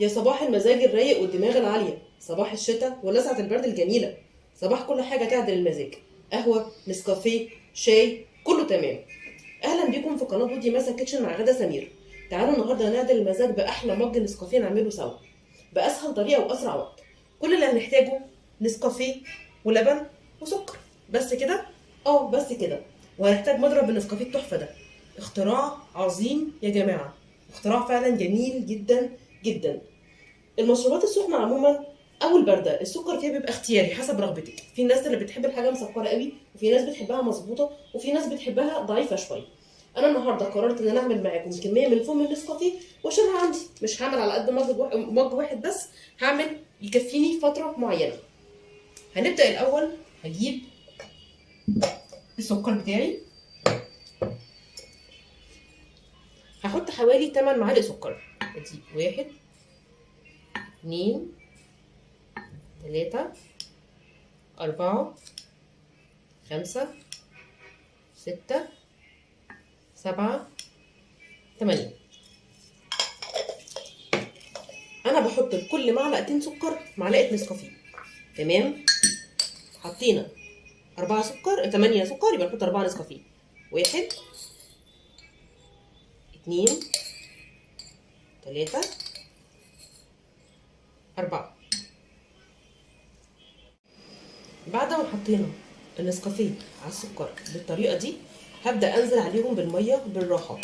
يا صباح المزاج الرايق والدماغ العالية، صباح الشتاء ولسعة البرد الجميلة، صباح كل حاجة تعدل المزاج. قهوة، نسكافيه، شاي، كله تمام. أهلا بيكم في قناة بودي ماسا كيتشن مع غدا سمير. تعالوا النهاردة نعدل المزاج بأحلى مج نسكافيه نعمله سوا بأسهل طريقة وأسرع وقت. كل اللي هنحتاجه نسكافيه ولبن وسكر، بس كده؟ بس كده. وهنحتاج مضرب النسكافيه التحفة ده، اختراع عظيم يا جماعة، اختراع فعلا جميل جدا جدا. المشروبات السخنه عموما او البارده السكر فيها بيبقى اختياري حسب رغبتك. في ناس اللي بتحب الحاجه مسكره قوي، وفي ناس بتحبها مظبوطه، وفي ناس بتحبها ضعيفه شويه. انا النهارده قررت ان انا اعمل معاكم كميه من فم النسكافيه واشيلها عندي. مش هعمل على قد مج واحد بس، هعمل يكفيني فتره معينه. هنبدا الاول. هجيب السكر بتاعي، هحط حوالي 8 معالق سكر. ادي 1 2 3 4 5 6 7 8. انا بحط لكل معلقتين سكر معلقه نسكافيه. تمام. حطينا 4 سكر 8 سكر، يبقى نحط 4 نسكافيه. 1 2 3 4. بعد ما حطينا النسكافيه على السكر بالطريقه دي، هبدا انزل عليهم بالميه بالراحه.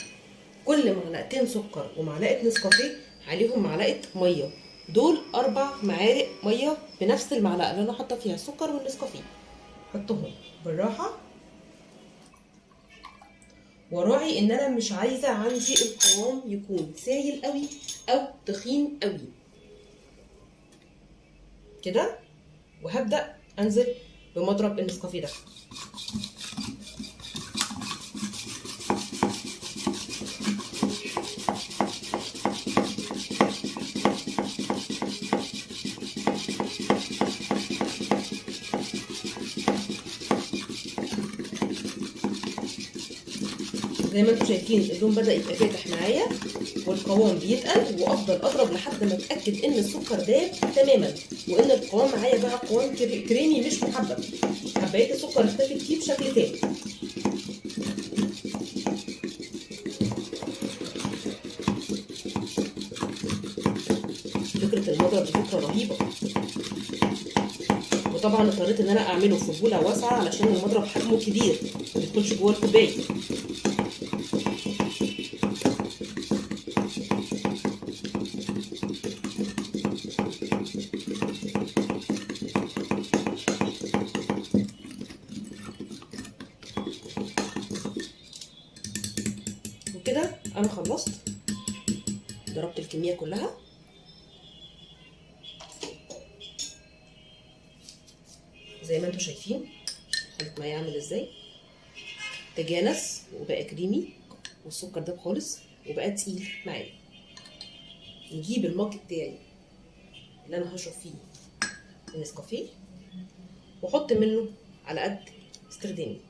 كل معلقتين سكر ومعلقه نسكافيه عليهم معلقه ميه، دول 4 معالق ميه بنفس المعلقه اللي انا حاطه فيها السكر والنسكافيه. حطهم بالراحه، وراعي ان انا مش عايزه عندي القوام يكون سايل قوي او تخين قوي كده. وهبدا انزل بمضرب النسكافيه ده. زي ما انتم شايفين اللون بدأ يبقى فاتح معايا والقوام بيتقل، وافضل اضرب لحد ما اتاكد ان السكر داب تماما، وان القوام معايا بقى قوام كريمي مش محبب. حبايات السكر اختفت فيه بشكل تاني. فكره المضرب دي فكره رهيبه، وطبعا اضطريت ان انا اعمله في بوله واسعه علشان المضرب حجمه كبير ما بيدخلش جوه الكوبايه. وكده انا خلصت، ضربت الكميه كلها. زي ما انتم شايفين خلط معايا عامل ازاي، تجانس وبقى كريمي، والسكر داب خالص وبقى تقيل معايا. نجيب المج بتاعي اللي انا هشرب فيه النسكافيه واحط منه على قد استخدامي.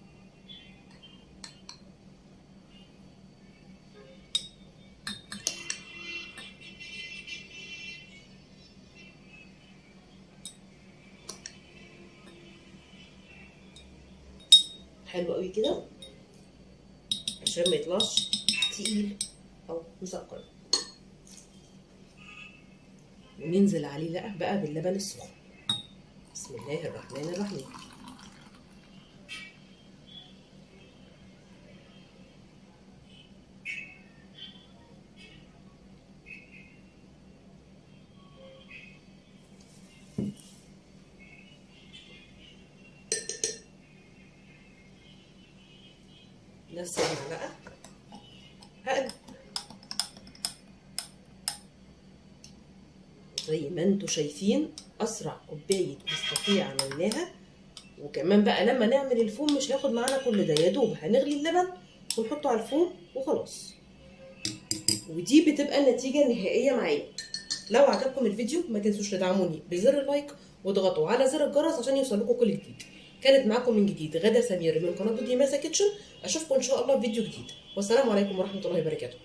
حلو قوي كده عشان ما يطلعش تقيل او مسكر. وننزل عليه بقى باللبن السخن. بسم الله الرحمن الرحيم. نفس المعلقه هقلب زي ما انتوا شايفين. اسرع كوبايه نسكافيه عملناها. وكمان بقى لما نعمل الفوم مش هياخد معانا كل ده، يا دوب هنغلي اللبن ونحطه على الفوم وخلاص. ودي بتبقى النتيجه النهائيه معايا. لو عجبكم الفيديو ما تنسوش تدعموني بزر اللايك واضغطوا على زر الجرس عشان يوصلكم كل جديد. كانت معاكم من جديد غدا سمير من قناه بودي ماسا كيتشن. اشوفكم ان شاء الله في فيديو جديد، والسلام عليكم ورحمه الله وبركاته.